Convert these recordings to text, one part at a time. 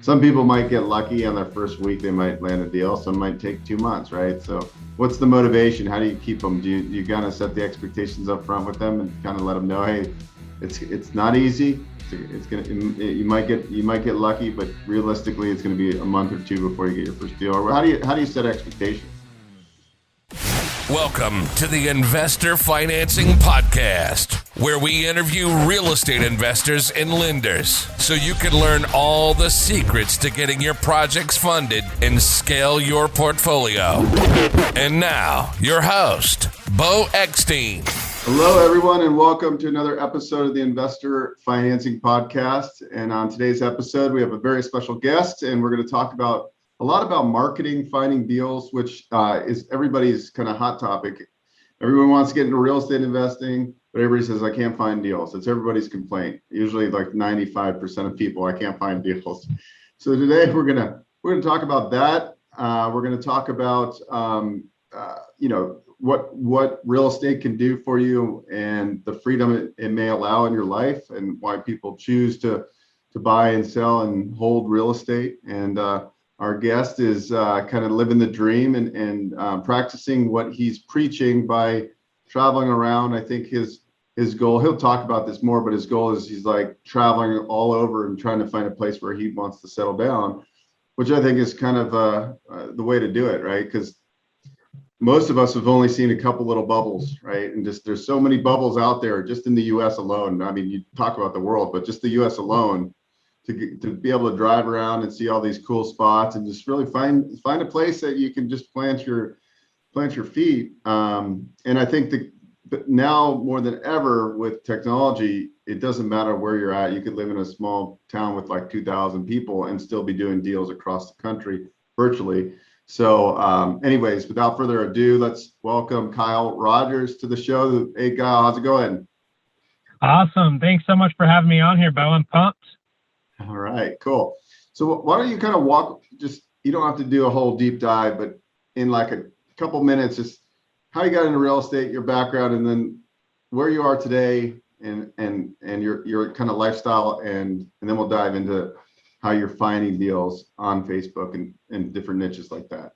some people might get lucky on their first week, they might land a deal. Some might take 2 months, right? So what's the motivation? How do you keep them? Do you kind of set the expectations up front with them and kind of let them know, hey, it's not easy. It's gonna you might get lucky, but realistically, it's going to be a month or two before you get your first deal. Or how do you set expectations? Welcome to the Investor Financing Podcast, where we interview real estate investors and lenders so you can learn all the secrets to getting your projects funded and scale your portfolio. And now, your host, Beau Eckstein. Hello, everyone, and welcome to another episode of the Investor Financing Podcast. And on today's episode, we have a very special guest, and we're going to talk a lot about marketing, finding deals, which is everybody's kind of hot topic. Everyone wants to get into real estate investing, but everybody says, I can't find deals. It's everybody's complaint. Usually like 95% of people, I can't find deals. So today we're gonna talk about that. We're gonna talk about what real estate can do for you and the freedom it may allow in your life, and why people choose to buy and sell and hold real estate. And our guest is kind of living the dream and practicing what he's preaching by traveling around. I think his goal, he'll talk about this more, but his goal is he's like traveling all over and trying to find a place where he wants to settle down, which I think is kind of the way to do it, right? Because most of us have only seen a couple little bubbles, right? And just there's so many bubbles out there just in the US alone. I mean, you talk about the world, but just the US alone, to be able to drive around and see all these cool spots and just really find a place that you can just plant your feet. And I think that now more than ever with technology, it doesn't matter where you're at. You could live in a small town with like 2,000 people and still be doing deals across the country virtually. So anyways, without further ado, let's welcome Kyle Rogers to the show. Hey, Kyle, how's it going? Awesome. Thanks so much for having me on here, Beau. I'm pumped. All right, cool. So why don't you kind of walk, just, you don't have to do a whole deep dive, but in like a couple minutes, just how you got into real estate, your background, and then where you are today and your kind of lifestyle, and then we'll dive into how you're finding deals on Facebook and different niches like that.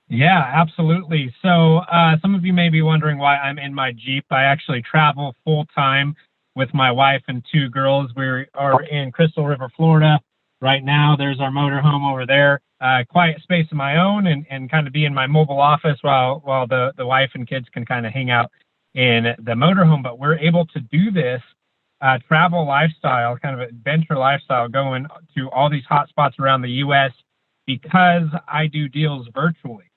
Yeah, absolutely. So some of you may be wondering why I'm in my Jeep. I actually travel full time with my wife and two girls. We are in Crystal River, Florida right now. There's our motorhome over there. Quiet space of my own and kind of be in my mobile office while the wife and kids can kind of hang out in the motorhome. But we're able to do this travel lifestyle, kind of adventure lifestyle, going to all these hot spots around the U.S. because I do deals virtually.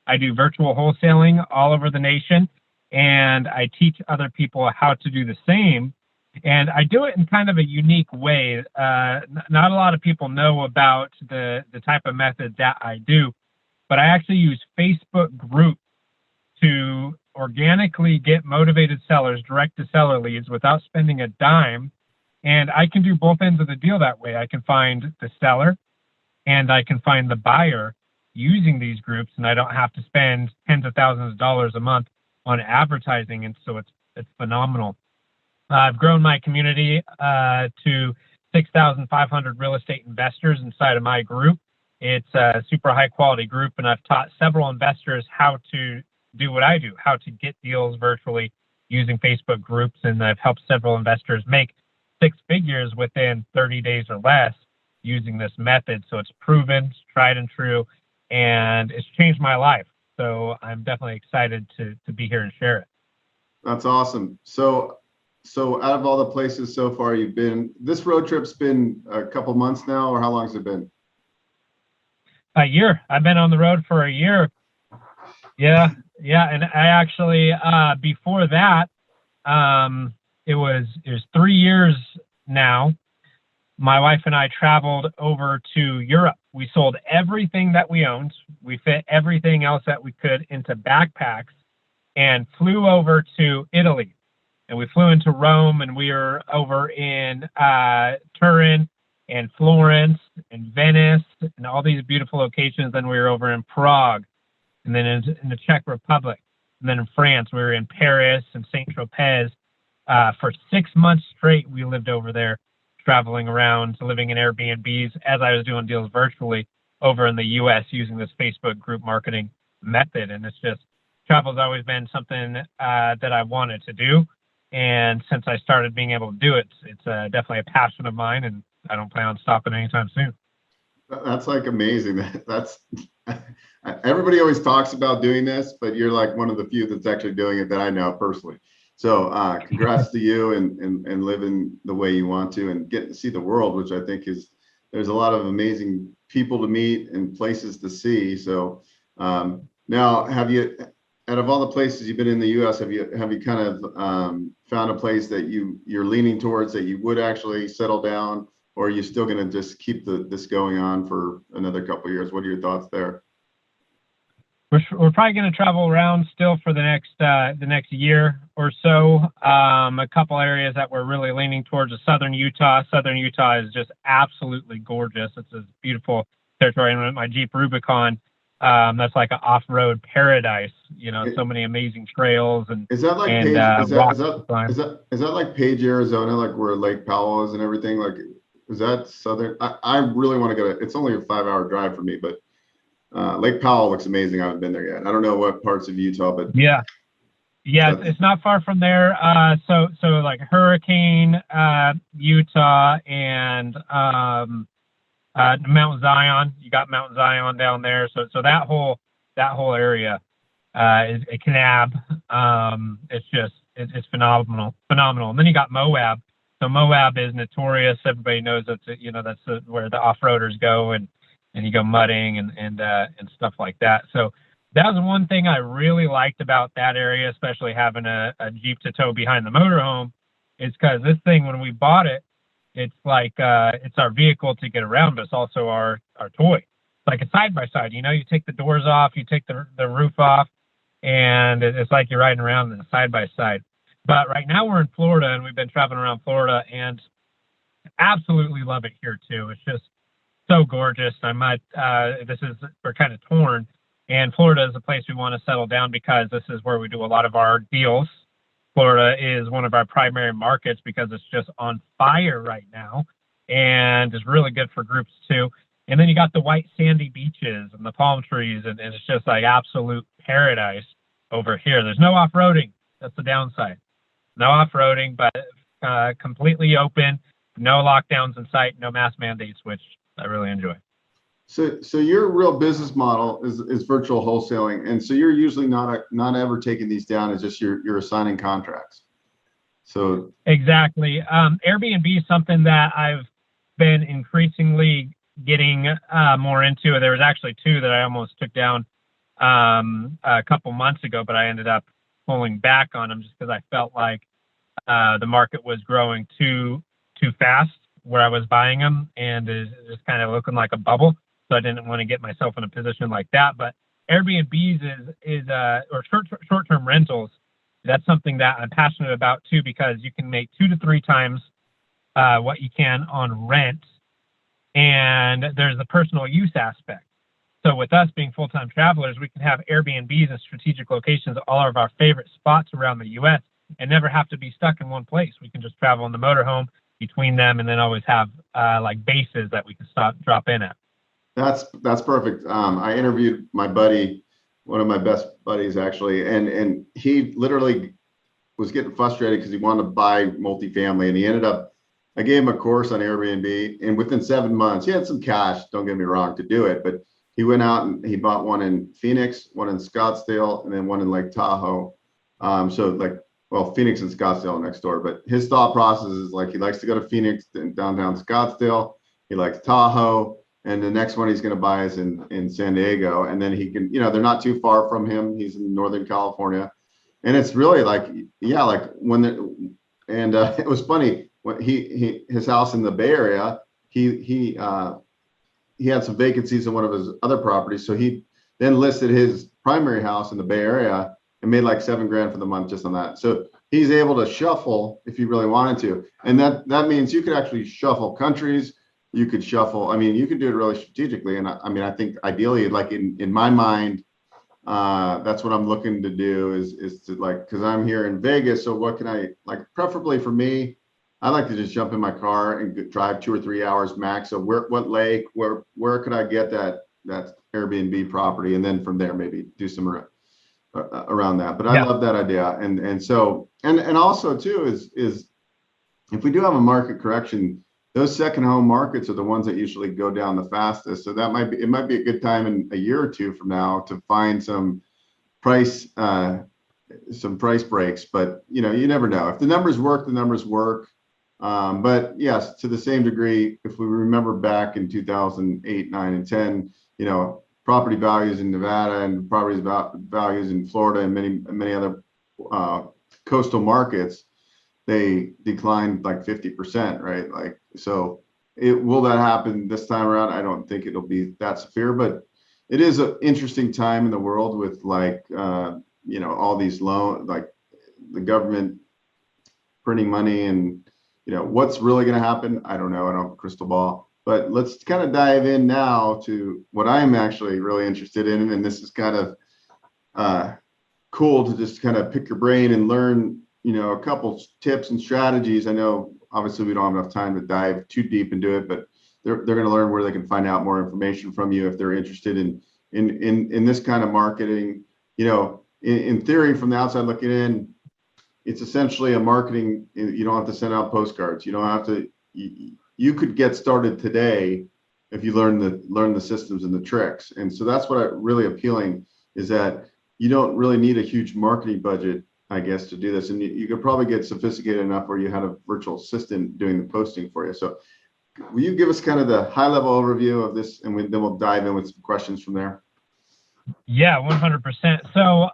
I do virtual wholesaling all over the nation, and I teach other people how to do the same. And I do it in kind of a unique way. Not a lot of people know about the type of method that I do, but I actually use Facebook groups to organically get motivated sellers, direct to seller leads without spending a dime. And I can do both ends of the deal that way. I can find the seller and I can find the buyer using these groups, and I don't have to spend tens of thousands of dollars a month on advertising. And so it's phenomenal. I've grown my community to 6,500 real estate investors inside of my group. It's a super high quality group, and I've taught several investors how to do what I do, how to get deals virtually using Facebook groups. And I've helped several investors make 6 figures within 30 days or less using this method. So it's proven, it's tried and true, and it's changed my life. So I'm definitely excited to be here and share it. That's awesome. So out of all the places so far you've been, this road trip's been a couple months now, or how long has it been? A year. I've been on the road for a year. Yeah. And I actually, before that, it was 3 years now. My wife and I traveled over to Europe. We sold everything that we owned. We fit everything else that we could into backpacks and flew over to Italy. And we flew into Rome, and we were over in Turin and Florence and Venice and all these beautiful locations. Then we were over in Prague, and then in the Czech Republic. And then in France, we were in Paris and Saint-Tropez. For 6 months straight, we lived over there, traveling around to living in Airbnbs as I was doing deals virtually over in the US using this Facebook group marketing method. And it's just, travel's always been something that I wanted to do. And since I started being able to do it, it's definitely a passion of mine, and I don't plan on stopping anytime soon. That's like amazing. That's everybody always talks about doing this, but you're like one of the few that's actually doing it that I know personally. So congrats to you and living the way you want to and getting to see the world, which I think there's a lot of amazing people to meet and places to see. So now, have you, out of all the places you've been in the U.S., have you kind of found a place that you're leaning towards that you would actually settle down, or are you still going to just keep this going on for another couple of years? What are your thoughts there? We're probably going to travel around still for the next year or so. A couple areas that we're really leaning towards is southern Utah. Southern Utah is just absolutely gorgeous. It's a beautiful territory. And with my Jeep Rubicon, that's like an off-road paradise. You know, so many amazing trails and is that like and Page, is that like Page, Arizona, like where Lake Powell is and everything? Like, is that southern? I really want to go. It's only a 5-hour drive for me, but Lake Powell looks amazing. I haven't been there yet. I don't know what parts of Utah, but yeah, it's not far from there. So like Hurricane, Utah, and Mount Zion. You got Mount Zion down there. So that whole area is a Kanab. It's phenomenal. And then you got Moab. So Moab is notorious. Everybody knows that's where the off-roaders go and you go mudding and stuff like that. So that was one thing I really liked about that area, especially having a Jeep to tow behind the motorhome, is because this thing, when we bought it, it's like it's our vehicle to get around, but it's also our toy. It's like a side-by-side. You know, you take the doors off, you take the roof off, and it's like you're riding around in a side-by-side. But right now we're in Florida, and we've been traveling around Florida, and absolutely love it here too. It's just so gorgeous. We're kind of torn, and Florida is a place we want to settle down because this is where we do a lot of our deals. Florida is one of our primary markets because it's just on fire right now, and it's really good for groups too. And then you got the white sandy beaches and the palm trees, and it's just like absolute paradise over here. There's no off-roading. That's the downside. No off-roading, but completely open, no lockdowns in sight, no mask mandates, which I really enjoy. So your real business model is virtual wholesaling, and so you're usually not ever taking these down. It's just you're assigning contracts. So exactly. Airbnb is something that I've been increasingly getting more into. There was actually 2 that I almost took down a couple months ago, but I ended up pulling back on them just because I felt like the market was growing too fast where I was buying them, and it's just kind of looking like a bubble. So I didn't want to get myself in a position like that. But Airbnbs or short-term rentals. That's something that I'm passionate about too, because you can make 2 to 3 times what you can on rent, and there's the personal use aspect. So with us being full-time travelers, we can have Airbnbs in strategic locations, all of our favorite spots around the U.S., and never have to be stuck in one place. We can just travel in the motorhome between them, and then always have like bases that we can drop in at. That's perfect. I interviewed my buddy, one of my best buddies actually, and he literally was getting frustrated because he wanted to buy multifamily, and I gave him a course on Airbnb, and within 7 months, he had some cash, don't get me wrong, to do it, but he went out and he bought one in Phoenix, one in Scottsdale, and then one in Lake Tahoe. Phoenix and Scottsdale next door, but his thought process is like, he likes to go to Phoenix and downtown Scottsdale. He likes Tahoe. And the next one he's going to buy is in San Diego. And then he can, they're not too far from him. He's in Northern California. And it's really like, yeah, like it was funny when his house in the Bay Area, he had some vacancies in one of his other properties. So he then listed his primary house in the Bay Area and made like $7,000 for the month just on that. So he's able to shuffle if he really wanted to. And that means you could actually shuffle countries. You could shuffle. You could do it really strategically. And I think ideally, like in my mind, that's what I'm looking to do is to like, because I'm here in Vegas. So what can I, like, preferably for me, I like to just jump in my car and drive 2 or 3 hours max. So what lake, where could I get that Airbnb property, and then from there maybe do some around that. But I Yeah. love that idea, and so and also too is if we do have a market correction, those second home markets are the ones that usually go down the fastest. So it might be a good time in a year or two from now to find price some price breaks. But you never know. If the numbers work, the numbers work. But yes, to the same degree, if we remember back in 2008, 9, and 10, property values in Nevada and property values in Florida and many other coastal markets, they declined like 50%, right? Like, so will that happen this time around? I don't think it'll be that severe, but it is an interesting time in the world with all these loans, like the government printing money, and what's really going to happen. I don't know. I don't have a crystal ball, but let's kind of dive in now to what I'm actually really interested in. And this is kind of cool to just kind of pick your brain and learn, a couple tips and strategies. I know obviously we don't have enough time to dive too deep into it, but they're going to learn where they can find out more information from you if they're interested in this kind of marketing. In theory, from the outside looking in, it's essentially a marketing. You don't have to send out postcards. You don't have to. You could get started today if you learn the systems and the tricks. And so that's what really appealing is that you don't really need a huge marketing budget, I guess, to do this. And you could probably get sophisticated enough where you had a virtual assistant doing the posting for you. So will you give us kind of the high level overview of this, and then we'll dive in with some questions from there? Yeah, 100%. So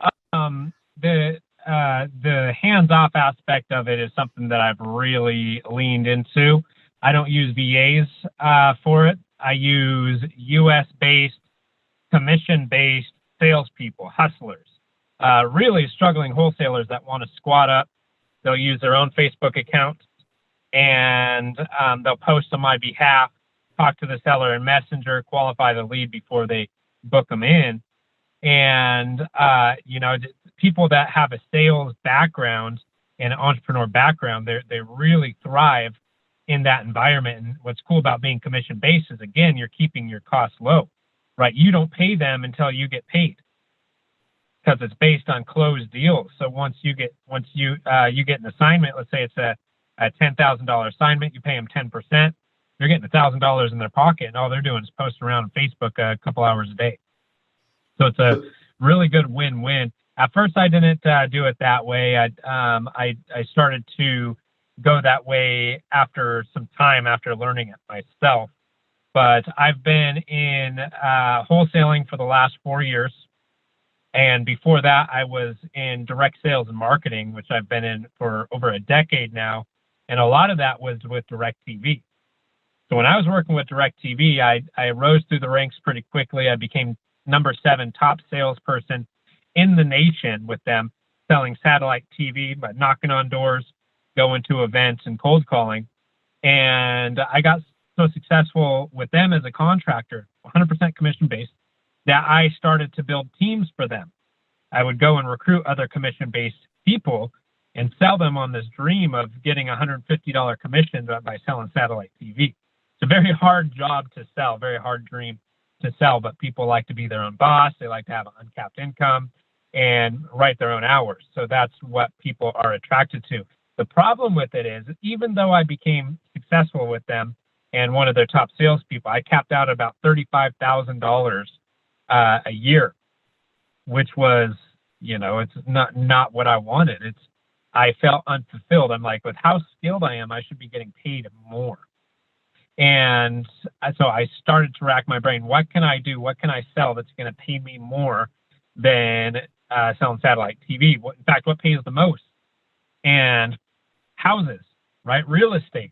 the hands-off aspect of it is something that I've really leaned into. I don't use VAs for it. I use U.S.-based, commission-based salespeople, hustlers, really struggling wholesalers that want to squat up. They'll use their own Facebook account, and they'll post on my behalf, talk to the seller in Messenger, qualify the lead before they book them in. And, people that have a sales background and an entrepreneur background, they really thrive in that environment. And what's cool about being commission-based is, again, you're keeping your costs low, right? You don't pay them until you get paid because it's based on closed deals. So once you get an assignment, let's say it's a $10,000 assignment, you pay them 10%, you're getting $1,000 in their pocket, and all they're doing is posting around on Facebook a couple hours a day. So it's a really good win-win. At first, I didn't do it that way. I started to go that way after some time, after learning it myself. But I've been in wholesaling for the last 4 years. And before that, I was in direct sales and marketing, which I've been in for over a decade now. And a lot of that was with DirecTV. So when I was working with DirecTV, I rose through the ranks pretty quickly. I became number 7 top salesperson in the nation with them, selling satellite TV, but knocking on doors, going to events and cold calling. And I got so successful with them as a contractor, 100% commission based, that I started to build teams for them. I would go and recruit other commission based people and sell them on this dream of getting $150 commission by selling satellite TV. It's a very hard job to sell, very hard dream to sell, but people like to be their own boss. They like to have uncapped income and write their own hours. So that's what people are attracted to. The problem with it is, even though I became successful with them and one of their top salespeople, I capped out about $35,000 a year, which was, it's not what I wanted. I felt unfulfilled. I'm like, with how skilled I am, I should be getting paid more. And so I started to rack my brain. What can I do? What can I sell that's going to pay me more than selling satellite TV? In fact, what pays the most? And houses, right? Real estate.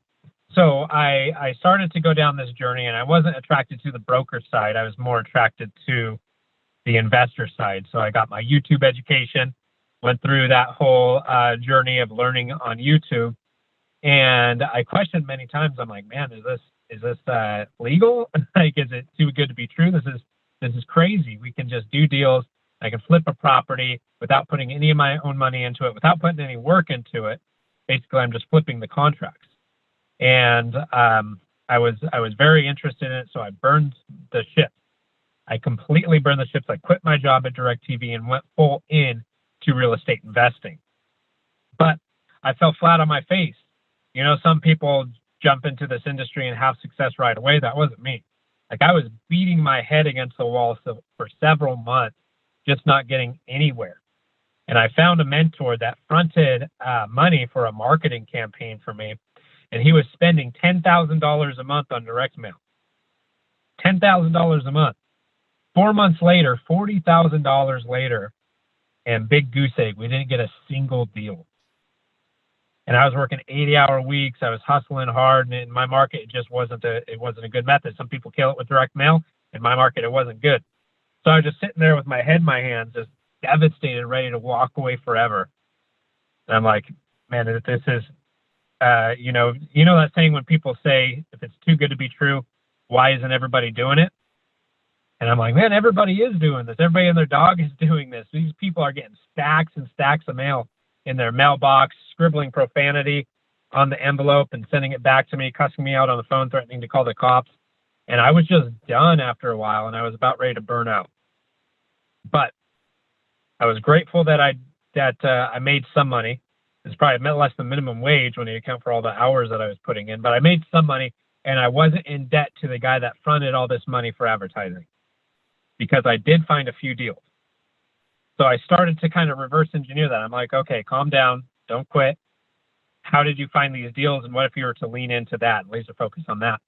So I started to go down this journey, and I wasn't attracted to the broker side. I was more attracted to the investor side. So I got my YouTube education, went through that whole journey of learning on YouTube. And I questioned many times. I'm like, man, is this legal? Like, is it too good to be true? This is crazy. We can just do deals. I can flip a property without putting any of my own money into it, without putting any work into it. Basically, I'm just flipping the contracts. And I was very interested in it, so I burned the ship. I completely burned the ships. I quit my job at DirecTV and went full in to real estate investing. But I fell flat on my face. You know, some people jump into this industry and have success right away. That wasn't me. Like, I was beating my head against the wall for several months, just not getting anywhere. And I found a mentor that fronted money for a marketing campaign for me. And he was spending $10,000 a month on direct mail. $10,000 a month. 4 months later, $40,000 later, and big goose egg, we didn't get a single deal. And I was working 80-hour weeks. I was hustling hard, and in my market, it just wasn't a good method. Some people kill it with direct mail. In my market, it wasn't good. So I was just sitting there with my head in my hands, just devastated, ready to walk away forever. And I'm like, man, this is, you know that saying when people say, if it's too good to be true, why isn't everybody doing it? And I'm like, man, everybody is doing this. Everybody and their dog is doing this. These people are getting stacks and stacks of mail in their mailbox, scribbling profanity on the envelope and sending it back to me, cussing me out on the phone, threatening to call the cops. And I was just done after a while, and I was about ready to burn out. But I was grateful that I made some money. It's probably less than minimum wage when you account for all the hours that I was putting in, but I made some money, and I wasn't in debt to the guy that fronted all this money for advertising, because I did find a few deals. So I started to kind of reverse engineer that. I'm like, okay, calm down, don't quit. How did you find these deals? And what if you were to lean into that, laser focus on that?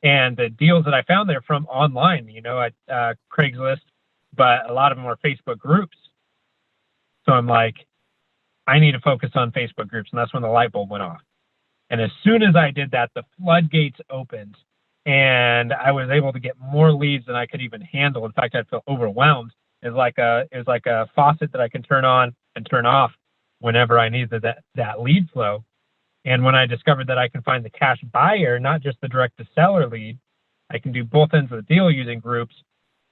And the deals that I found there from online, you know, at Craigslist, but a lot of them were Facebook groups. So I'm like, I need to focus on Facebook groups. And that's when the light bulb went off. And as soon as I did that, the floodgates opened, and I was able to get more leads than I could even handle. In fact, I'd feel overwhelmed. It was like a faucet that I can turn on and turn off whenever I needed that lead flow. And when I discovered that I can find the cash buyer, not just the direct to seller lead, I can do both ends of the deal using groups,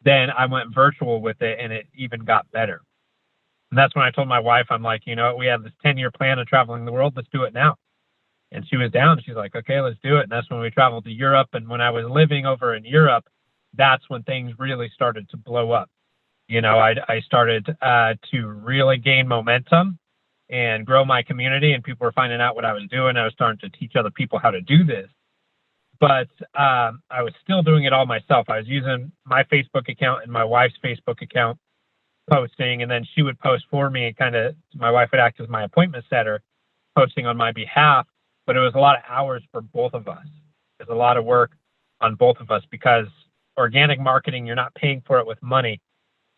then I went virtual with it, and it even got better. And that's when I told my wife, I'm like, you know, we have this 10-year plan of traveling the world. Let's do it now. And she was down. She's like, okay, let's do it. And that's when we traveled to Europe. And when I was living over in Europe, that's when things really started to blow up. You know, I started to really gain momentum and grow my community, and people were finding out what I was doing. I was starting to teach other people how to do this. But I was still doing it all myself. I was using my Facebook account and my wife's Facebook account, posting, and then she would post for me, and my wife would act as my appointment setter, posting on my behalf. But it was a lot of hours for both of us. It was a lot of work on both of us, because organic marketing, you're not paying for it with money.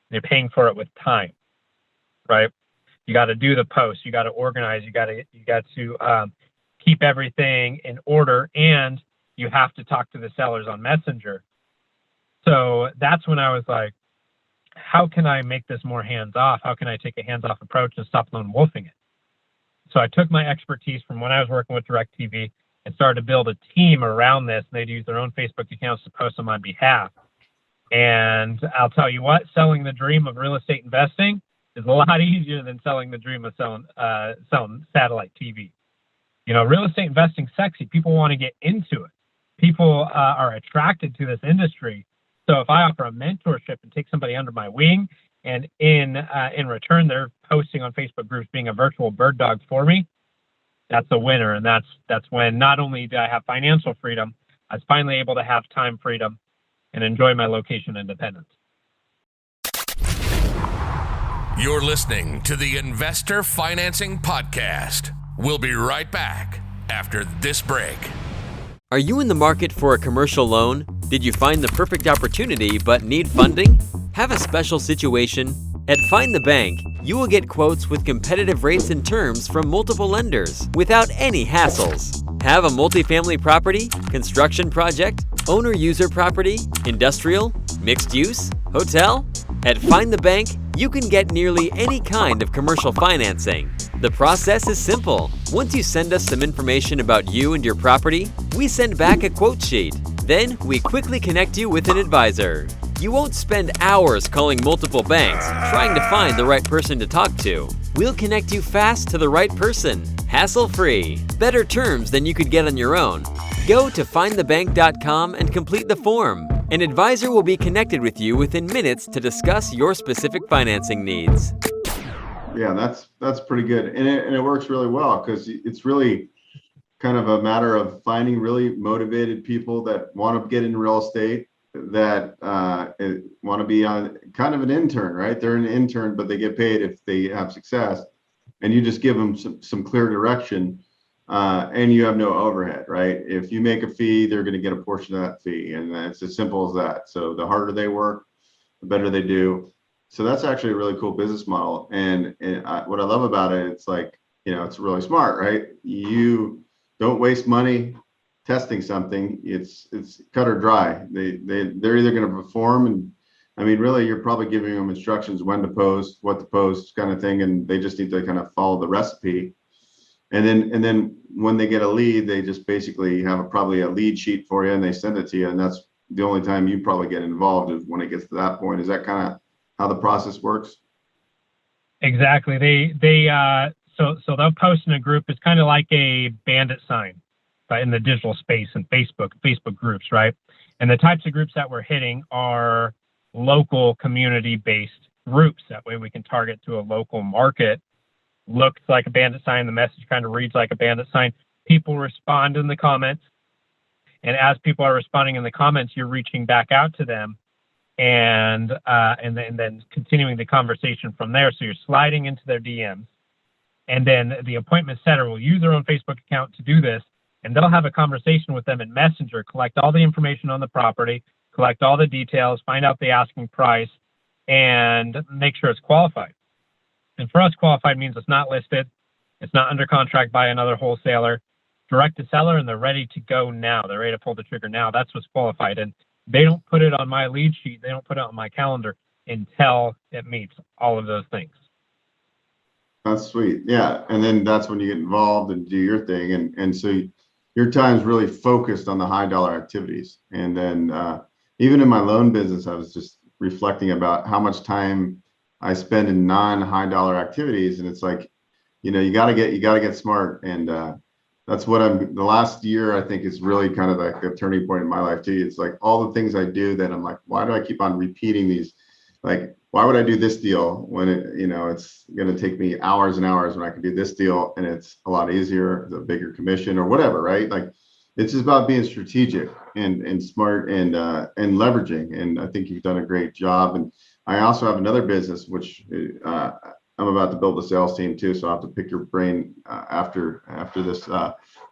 You're paying for it with time, right? You got to do the posts. You got to organize. You got to keep everything in order, and you have to talk to the sellers on Messenger. So that's when I was like, how can I make this more hands-off? How can I take a hands-off approach and stop lone wolfing it? So I took my expertise from when I was working with DirecTV and started to build a team around this. They'd use their own Facebook accounts to post on my behalf. And I'll tell you what, selling the dream of real estate investing is a lot easier than selling the dream of selling satellite TV. You know, real estate investing sexy. People want to get into it. People are attracted to this industry. So if I offer a mentorship and take somebody under my wing, and in return they're posting on Facebook groups, being a virtual bird dog for me, that's a winner. And that's when not only did I have financial freedom, I was finally able to have time freedom and enjoy my location independence. You're listening to the Investor Financing Podcast. We'll be right back after this break. Are you in the market for a commercial loan? Did you find the perfect opportunity but need funding? Have a special situation? At Find the Bank, you will get quotes with competitive rates and terms from multiple lenders without any hassles. Have a multifamily property, construction project, owner-user property, industrial, mixed use, hotel? At Find the Bank, you can get nearly any kind of commercial financing. The process is simple. Once you send us some information about you and your property, we send back a quote sheet. Then we quickly connect you with an advisor. You won't spend hours calling multiple banks trying to find the right person to talk to. We'll connect you fast to the right person, hassle-free, better terms than you could get on your own. Go to findthebank.com and complete the form. An advisor will be connected with you within minutes to discuss your specific financing needs. Yeah, that's pretty good, and it works really well because it's really kind of a matter of finding really motivated people that want to get in real estate, that want to be on kind of an intern, right? They're an intern, but they get paid if they have success, and you just give them some clear direction, and you have no overhead, right? If you make a fee, they're going to get a portion of that fee, and it's as simple as that. So the harder they work, the better they do. So that's actually a really cool business model, and what I love about it, it's like, it's really smart, right? You don't waste money testing something. It's cut or dry. They're either going to perform, and I mean, really, you're probably giving them instructions when to post, what to post, kind of thing, and they just need to kind of follow the recipe. And then when they get a lead, they just basically have probably a lead sheet for you, and they send it to you, and that's the only time you probably get involved is when it gets to that point. Is that kind of how the process works? Exactly. So they'll post in a group. It's kind of like a bandit sign, but in the digital space and Facebook groups, right? And the types of groups that we're hitting are local community-based groups. That way we can target to a local market. Looks like a bandit sign. The message kind of reads like a bandit sign. People respond in the comments. And as people are responding in the comments, you're reaching back out to them and then continuing the conversation from there. So you're sliding into their DMs. And then the appointment setter will use their own Facebook account to do this, and they'll have a conversation with them in Messenger, collect all the information on the property, collect all the details, find out the asking price, and make sure it's qualified. And for us, qualified means it's not listed, it's not under contract by another wholesaler, direct to seller, and they're ready to go now. They're ready to pull the trigger now. That's what's qualified. And they don't put it on my lead sheet, they don't put it on my calendar until it meets all of those things. That's sweet. Yeah. And then that's when you get involved and do your thing. And so your time's really focused on the high dollar activities. And then even in my loan business, I was just reflecting about how much time I spend in non-high dollar activities. And it's like, you gotta get smart. And that's what the last year, I think, is really kind of like a turning point in my life too. It's like all the things I do that I'm like, why do I keep on repeating these? Like, why would I do this deal when it's going to take me hours and hours when I can do this deal and it's a lot easier, the bigger commission or whatever, right? Like, it's just about being strategic and smart and leveraging. And I think you've done a great job. And I also have another business, which I'm about to build a sales team too. So I'll have to pick your brain after this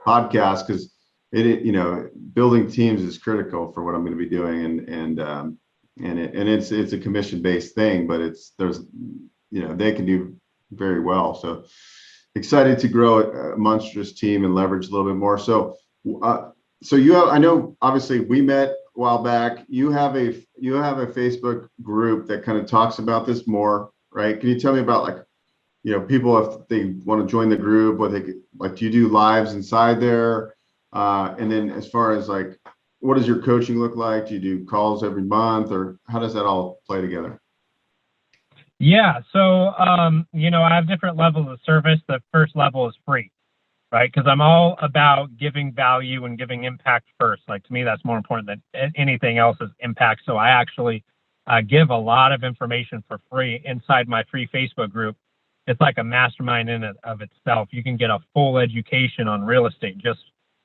podcast, because building teams is critical for what I'm going to be doing. And it's a commission-based thing, but they can do very well. So excited to grow a monstrous team and leverage a little bit more. So I know obviously we met a while back. You have a Facebook group that kind of talks about this more, right? Can you tell me about people, if they want to join the group, what do you do lives inside there? And then as far as what does your coaching look like? Do you do calls every month, or how does that all play together? Yeah. So, I have different levels of service. The first level is free, right? Because I'm all about giving value and giving impact first. Like, to me, that's more important than anything else is impact. So I actually give a lot of information for free inside my free Facebook group. It's like a mastermind in and of itself. You can get a full education on real estate just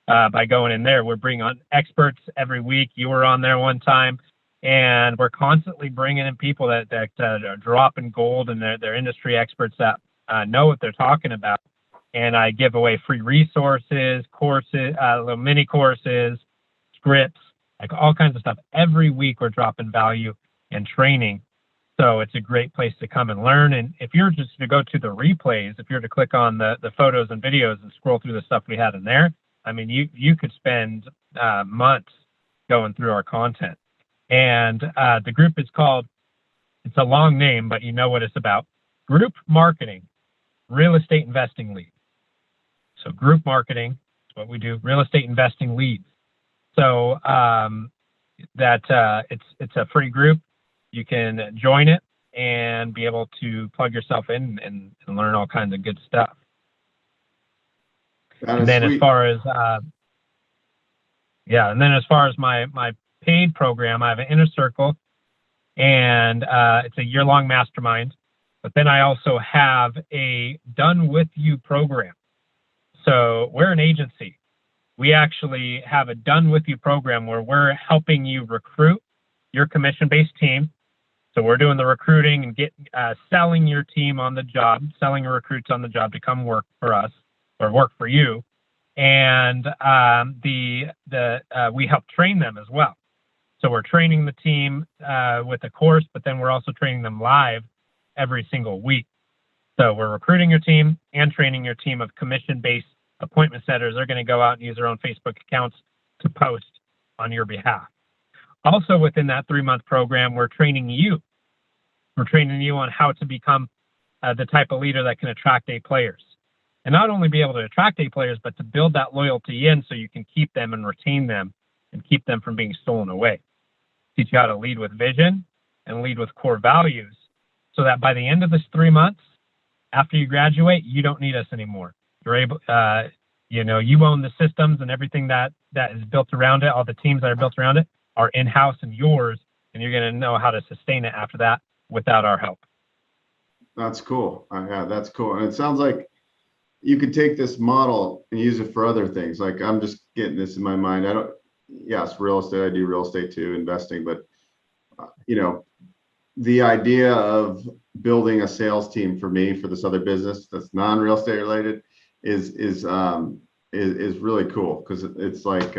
by going in there. We're bringing on experts every week. You were on there one time, and we're constantly bringing in people that are dropping gold, and they're industry experts that know what they're talking about. And I give away free resources, courses, little mini courses, scripts, like all kinds of stuff. Every week we're dropping value and training. So it's a great place to come and learn. And if you're just to go to the replays, if you're to click on the photos and videos and scroll through the stuff we had in there, I mean, you could spend months going through our content. And the group is called, it's a long name, but you know what it's about. Group Marketing, Real Estate Investing Leads. So group marketing is what we do, real estate investing leads. So it's a free group. You can join it and be able to plug yourself in and learn all kinds of good stuff. And then sweet. As far as Yeah. And then as far as my paid program, I have an inner circle, and it's a year-long mastermind. But then I also have a done with you program. So we're an agency. We actually have a done with you program where we're helping you recruit your commission-based team. So we're doing the recruiting and selling your team on the job, selling your recruits on the job to come work for us or work for you. And we help train them as well. So we're training the team with a course, but then we're also training them live every single week. So we're recruiting your team and training your team of commission-based appointment setters. They're going to go out and use their own Facebook accounts to post on your behalf. Also within that 3-month program, we're training you. We're training you on how to become the type of leader that can attract A players. And not only be able to attract A players, but to build that loyalty in so you can keep them and retain them and keep them from being stolen away. Teach you how to lead with vision and lead with core values so that by the end of this 3 months, after you graduate, you don't need us anymore. You're able, you own the systems and everything that is built around it. All the teams that are built around it are in-house and yours, and you're going to know how to sustain it after that without our help. That's cool. Yeah, that's cool. And it sounds like you could take this model and use it for other things. Like, I'm just getting this in my mind. Yes, real estate, I do real estate too, investing, but the idea of building a sales team for me, for this other business that's non-real estate related is really cool. Cause it's like,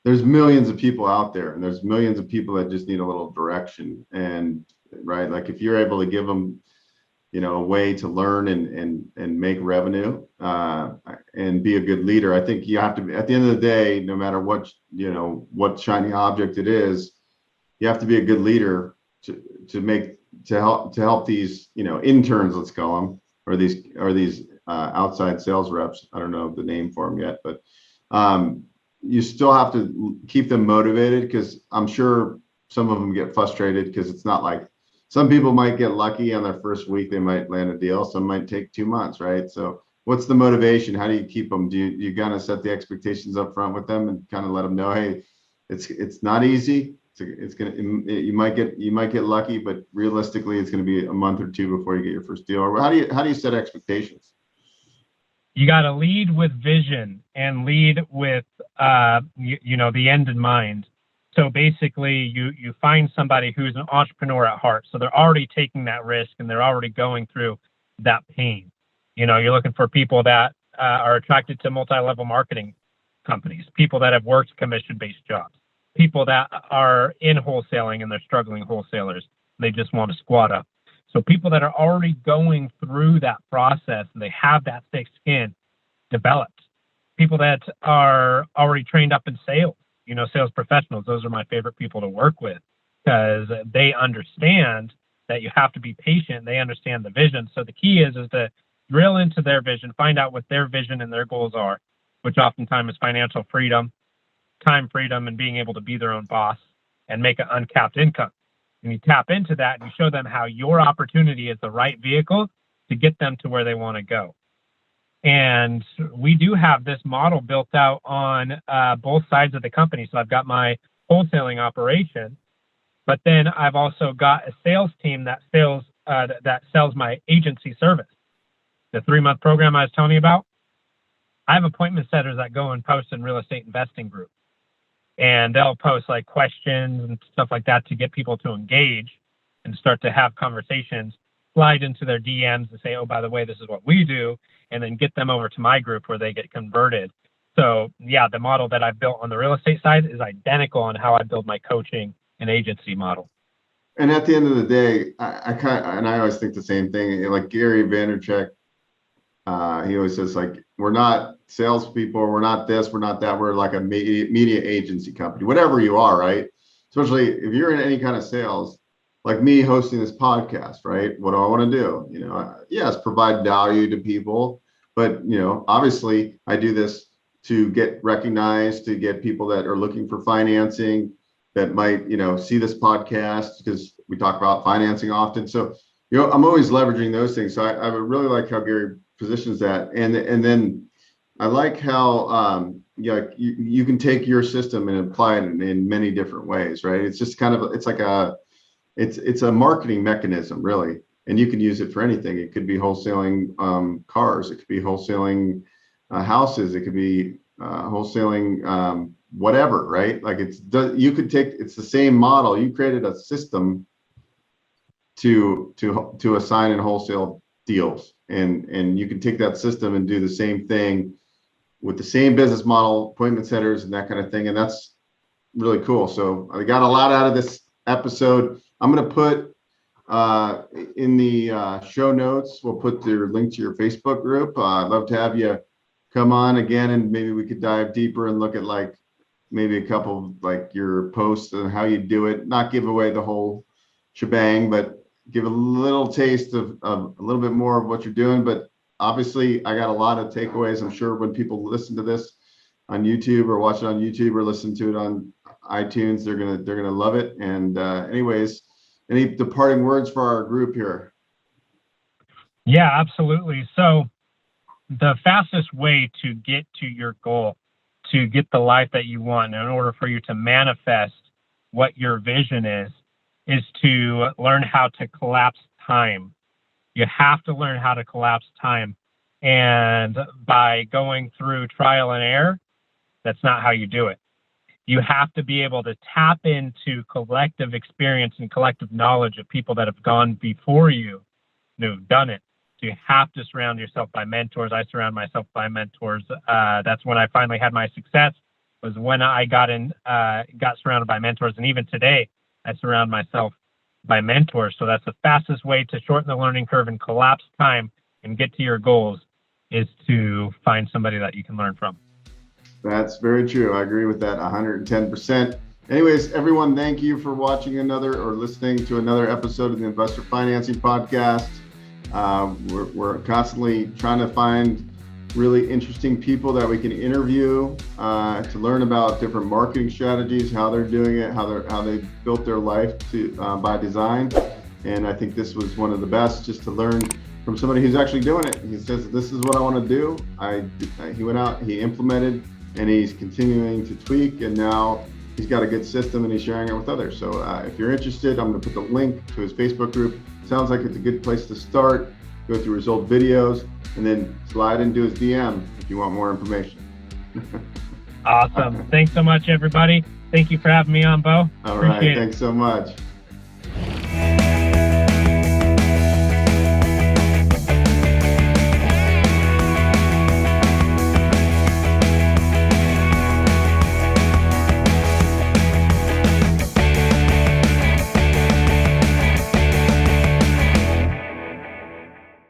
there's millions of people out there, and there's millions of people that just need a little direction. And right, like if you're able to give them a way to learn and make revenue and be a good leader. I think you have to be, at the end of the day, no matter what shiny object it is, you have to be a good leader to help these interns, let's call them, or these outside sales reps. I don't know the name for them yet, but you still have to keep them motivated, because I'm sure some of them get frustrated, because it's not like, some people might get lucky on their first week, they might land a deal. Some might take 2 months, right? So what's the motivation? How do you keep them? Do you kind of set the expectations up front with them and kind of let them know, hey, it's not easy. You might get lucky, but realistically, it's going to be a month or 2 before you get your first deal. Or how do you set expectations? You got to lead with vision and lead with the end in mind. So basically, you find somebody who's an entrepreneur at heart. So they're already taking that risk and they're already going through that pain. You're looking for people that are attracted to multi-level marketing companies, people that have worked commission-based jobs, people that are in wholesaling and they're struggling wholesalers. They just want to squat up. So people that are already going through that process and they have that thick skin developed. People that are already trained up in sales. Sales professionals, those are my favorite people to work with, because they understand that you have to be patient. They understand the vision. So the key is to drill into their vision, find out what their vision and their goals are, which oftentimes is financial freedom, time freedom, and being able to be their own boss and make an uncapped income. And you tap into that and you show them how your opportunity is the right vehicle to get them to where they want to go. And we do have this model built out on both sides of the company. So I've got my wholesaling operation, but then I've also got a sales team that sells my agency service. The 3-month program I was telling you about, I have appointment setters that go and post in real estate investing group. And they'll post like questions and stuff like that to get people to engage and start to have conversations, slide into their DMs and say, oh, by the way, this is what we do, and then get them over to my group where they get converted. So yeah, the model that I built on the real estate side is identical on how I build my coaching and agency model. And at the end of the day, I always think the same thing. Like Gary Vaynerchuk, he always says, like, we're not salespeople, we're not this, we're not that, we're like a media agency company, whatever you are, right? Especially if you're in any kind of sales, like me hosting this podcast, right? What do I want to do? Yes, provide value to people, but obviously I do this to get recognized, to get people that are looking for financing that might, see this podcast, because we talk about financing often. So, I'm always leveraging those things. So I really like how Gary positions that. And then I like how, you can take your system and apply it in many different ways, right? It's just kind of, it's a marketing mechanism, really. And you can use it for anything. It could be wholesaling cars. It could be wholesaling houses. It could be wholesaling whatever, right? Like it's the same model. You created a system to assign and wholesale deals, and you can take that system and do the same thing with the same business model, appointment setters and that kind of thing. And that's really cool. So I got a lot out of this episode. I'm going to put in the show notes, we'll put the link to your Facebook group. I'd love to have you come on again, and maybe we could dive deeper and look at like maybe a couple of like your posts and how you do it, not give away the whole shebang, but give a little taste of a little bit more of what you're doing. But obviously, I got a lot of takeaways. I'm sure when people listen to this on YouTube or watch it on YouTube or listen to it on iTunes, they're gonna love it. And anyways, any departing words for our group here? Yeah, absolutely. So the fastest way to get to your goal, to get the life that you want, in order for you to manifest what your vision is to learn how to collapse time. You have to learn how to collapse time. And by going through trial and error, that's not how you do it. You have to be able to tap into collective experience and collective knowledge of people that have gone before you and who've done it. So you have to surround yourself by mentors. I surround myself by mentors. That's when I finally had my success, was when I got surrounded by mentors. And even today, I surround myself by mentors. So that's the fastest way to shorten the learning curve and collapse time and get to your goals, is to find somebody that you can learn from. That's very true. I agree with that 110%. Anyways, everyone, thank you for watching another or listening to another episode of the Investor Financing Podcast. We're constantly trying to find really interesting people that we can interview to learn about different marketing strategies, how they're doing it, how they built their life by design. And I think this was one of the best, just to learn from somebody who's actually doing it. He says, this is what I want to do. He went out, he implemented, and he's continuing to tweak, and now he's got a good system and he's sharing it with others. So if you're interested, I'm going to put the link to his Facebook group. Sounds like it's a good place to start. Go through his old videos and then slide into his DM if you want more information. Awesome. Thanks so much, everybody. Thank you for having me on, Beau. All right. Thanks so much.